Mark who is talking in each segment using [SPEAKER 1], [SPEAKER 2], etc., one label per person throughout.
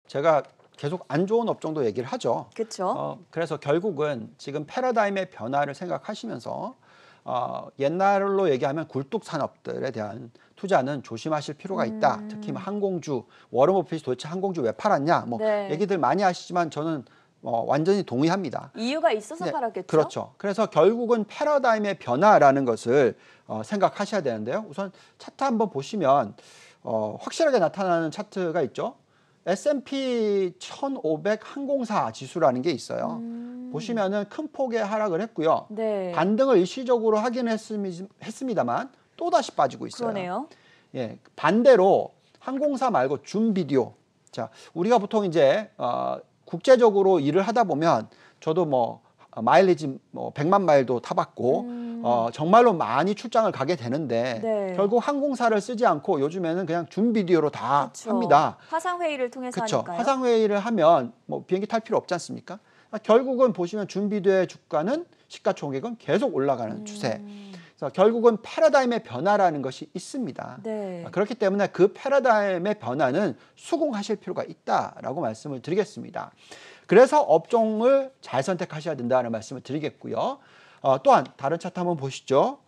[SPEAKER 1] 제가 계속 안 좋은 업종도 얘기를 하죠.
[SPEAKER 2] 그렇죠.
[SPEAKER 1] 그래서 결국은 지금 패러다임의 변화를 생각하시면서 옛날로 얘기하면 굴뚝 산업들에 대한 투자는 조심하실 필요가 있다. 특히 뭐 항공주, 워런 버핏이 도대체 항공주 왜 팔았냐, 뭐
[SPEAKER 2] 네.
[SPEAKER 1] 얘기들 많이 하시지만 저는 완전히 동의합니다.
[SPEAKER 2] 이유가 있어서
[SPEAKER 1] 네,
[SPEAKER 2] 팔았겠죠?
[SPEAKER 1] 그렇죠. 그래서 결국은 패러다임의 변화라는 것을 생각하셔야 되는데요. 우선 차트 한번 보시면 확실하게 나타나는 차트가 있죠. S&P 1500 항공사 지수라는 게 있어요. 보시면은 큰 폭의 하락을 했고요.
[SPEAKER 2] 네.
[SPEAKER 1] 반등을 일시적으로 하긴 했습니다만 또다시 빠지고 있어요.
[SPEAKER 2] 그러네요.
[SPEAKER 1] 예, 반대로 항공사 말고 줌비디오. 자, 우리가 보통 이제 국제적으로 일을 하다 보면 저도 뭐 마일리지 뭐 100만 마일도 타봤고 정말로 많이 출장을 가게 되는데
[SPEAKER 2] 네.
[SPEAKER 1] 결국 항공사를 쓰지 않고 요즘에는 그냥 줌 비디오로 다
[SPEAKER 2] 그쵸.
[SPEAKER 1] 합니다.
[SPEAKER 2] 화상 회의를 통해서
[SPEAKER 1] 그렇죠.
[SPEAKER 2] 하니까요.
[SPEAKER 1] 화상 회의를 하면 뭐 비행기 탈 필요 없지 않습니까? 결국은 보시면 줌 비디오의 주가는 시가총액은 계속 올라가는 추세. 그래서 결국은 패러다임의 변화라는 것이 있습니다.
[SPEAKER 2] 네.
[SPEAKER 1] 그렇기 때문에 그 패러다임의 변화는 수긍하실 필요가 있다라고 말씀을 드리겠습니다. 그래서 업종을 잘 선택하셔야 된다는 말씀을 드리겠고요. 또한 다른 차트 한번 보시죠.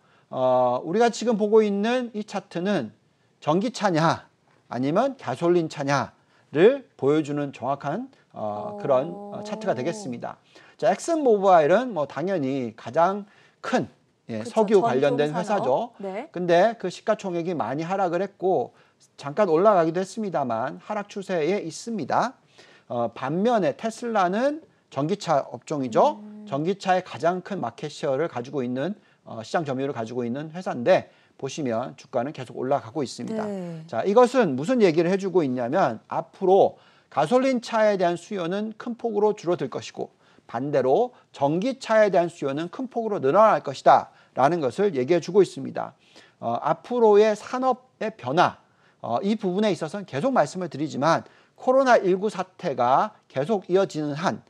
[SPEAKER 1] 우리가 지금 보고 있는 이 차트는 전기차냐 아니면 가솔린 차냐를 보여주는 정확한 그런 차트가 되겠습니다. 자, 엑슨모바일은 뭐 당연히 가장 큰
[SPEAKER 2] 그쵸,
[SPEAKER 1] 석유 관련된
[SPEAKER 2] 전통산업.
[SPEAKER 1] 회사죠.
[SPEAKER 2] 네.
[SPEAKER 1] 근데 그 시가총액이 많이 하락을 했고 잠깐 올라가기도 했습니다만 하락 추세에 있습니다. 반면에 테슬라는 전기차 업종이죠. 전기차의 가장 큰 마켓시어를 가지고 있는 시장 점유율을 가지고 있는 회사인데 보시면 주가는 계속 올라가고 있습니다.
[SPEAKER 2] 네.
[SPEAKER 1] 자, 이것은 무슨 얘기를 해주고 있냐면 앞으로 가솔린 차에 대한 수요는 큰 폭으로 줄어들 것이고 반대로 전기차에 대한 수요는 큰 폭으로 늘어날 것이다 라는 것을 얘기해 주고 있습니다. 앞으로의 산업의 변화 이 부분에 있어서는 계속 말씀을 드리지만 코로나19 사태가 계속 이어지는 한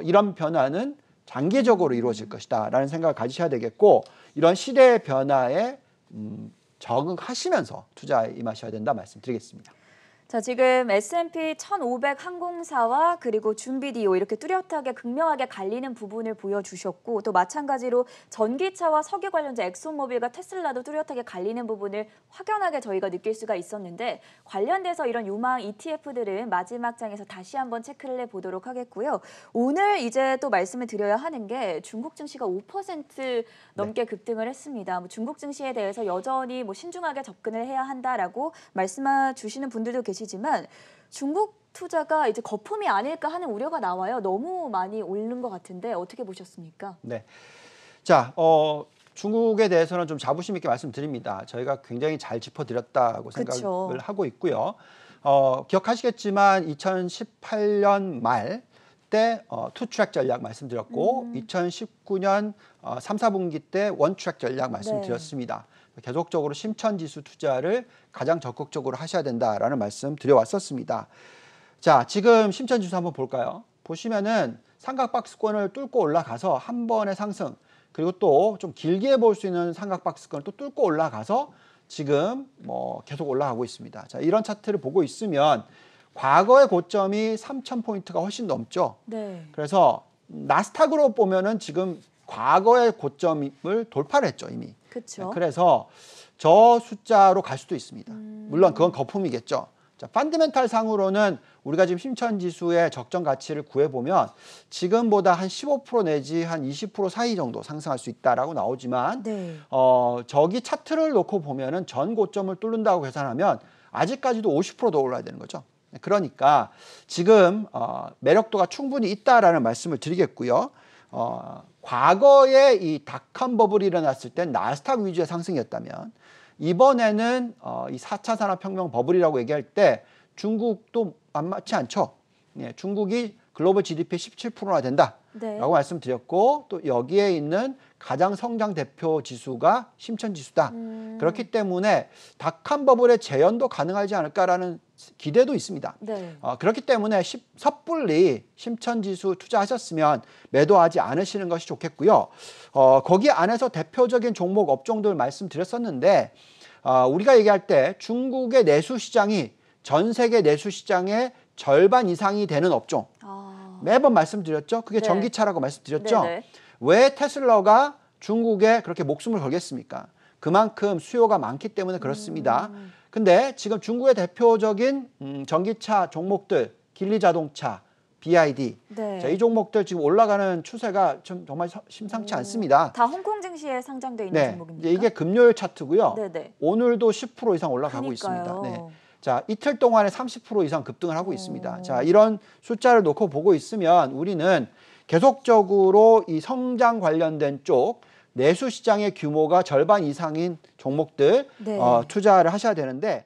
[SPEAKER 1] 이런 변화는 장기적으로 이루어질 것이다 라는 생각을 가지셔야 되겠고 이런 시대의 변화에 적응하시면서 투자에 임하셔야 된다 말씀드리겠습니다.
[SPEAKER 2] 자, 지금 S&P 1500 항공사와 그리고 줌비디오 이렇게 뚜렷하게 극명하게 갈리는 부분을 보여주셨고 또 마찬가지로 전기차와 석유 관련주 엑소모빌과 테슬라도 뚜렷하게 갈리는 부분을 확연하게 저희가 느낄 수가 있었는데 관련돼서 이런 유망 ETF들은 마지막 장에서 다시 한번 체크를 해보도록 하겠고요. 오늘 이제 또 말씀을 드려야 하는 게 중국 증시가 5% 넘게 급등을 했습니다. 중국 증시에 대해서 여전히 신중하게 접근을 해야 한다라고 말씀해 주시는 분들도 계시지만 중국 투자가 이제 거품이 아닐까 하는 우려가 나와요. 너무 많이 오른 것 같은데 어떻게 보셨습니까?
[SPEAKER 1] 네, 자, 중국에 대해서는 좀 자부심 있게 말씀드립니다. 저희가 굉장히 잘 짚어드렸다고 생각을 하고 있고요. 기억하시겠지만 2018년 말 때 투트랙 전략 말씀드렸고 2019년 3, 4분기 때 원트랙 전략 말씀드렸습니다. 계속적으로 심천지수 투자를 가장 적극적으로 하셔야 된다라는 말씀 드려왔었습니다. 자, 지금 심천지수 한번 볼까요? 보시면은 삼각박스권을 뚫고 올라가서 한 번의 상승 그리고 또 좀 길게 볼 수 있는 삼각박스권을 또 뚫고 올라가서 지금 뭐 계속 올라가고 있습니다. 자, 이런 차트를 보고 있으면 과거의 고점이 3,000포인트가 훨씬 넘죠.
[SPEAKER 2] 네.
[SPEAKER 1] 그래서 나스닥으로 보면은 지금 과거의 고점을 돌파를 했죠, 이미.
[SPEAKER 2] 그렇죠.
[SPEAKER 1] 그래서 저 숫자로 갈 수도 있습니다. 물론 그건 거품이겠죠. 자, 펀더멘탈 상으로는 우리가 지금 심천지수의 적정 가치를 구해보면 지금보다 한 15% 내지 한 20% 사이 정도 상승할 수 있다라고 나오지만
[SPEAKER 2] 네.
[SPEAKER 1] 저기 차트를 놓고 보면은 전 고점을 뚫는다고 계산하면 아직까지도 50%더 올라야 되는 거죠. 그러니까 지금 매력도가 충분히 있다라는 말씀을 드리겠고요. 과거에 이 닷컴 버블이 일어났을 땐 나스닥 위주의 상승이었다면 이번에는 이 4차 산업혁명 버블이라고 얘기할 때 중국도 안 맞지 않죠. 예, 중국이 글로벌 GDP의 17%나 된다라고
[SPEAKER 2] 네.
[SPEAKER 1] 말씀드렸고 또 여기에 있는 가장 성장 대표 지수가 심천지수다. 그렇기 때문에 닷컴 버블의 재현도 가능하지 않을까라는 기대도 있습니다.
[SPEAKER 2] 네.
[SPEAKER 1] 그렇기 때문에 섣불리 심천지수 투자하셨으면 매도하지 않으시는 것이 좋겠고요. 거기 안에서 대표적인 종목 업종들 말씀드렸었는데 우리가 얘기할 때 중국의 내수 시장이 전 세계 내수 시장의 절반 이상이 되는 업종. 매번 말씀드렸죠. 그게
[SPEAKER 2] 네.
[SPEAKER 1] 전기차라고 말씀드렸죠.
[SPEAKER 2] 네네.
[SPEAKER 1] 왜 테슬라가 중국에 그렇게 목숨을 걸겠습니까? 그만큼 수요가 많기 때문에 그렇습니다. 근데 지금 중국의 대표적인 전기차 종목들, 길리자동차, BYD,
[SPEAKER 2] 네.
[SPEAKER 1] 자, 이 종목들 지금 올라가는 추세가 좀 정말 심상치 않습니다.
[SPEAKER 2] 다 홍콩 증시에 상장돼 있는
[SPEAKER 1] 네,
[SPEAKER 2] 종목입니까?
[SPEAKER 1] 이제 이게 금요일 차트고요.
[SPEAKER 2] 네네.
[SPEAKER 1] 오늘도 10% 이상 올라가고
[SPEAKER 2] 그러니까요.
[SPEAKER 1] 있습니다. 네. 자, 이틀 동안에 30% 이상 급등을 하고 있습니다. 자, 이런 숫자를 놓고 보고 있으면 우리는 계속적으로 이 성장 관련된 쪽 내수 시장의 규모가 절반 이상인 종목들
[SPEAKER 2] 네.
[SPEAKER 1] 투자를 하셔야 되는데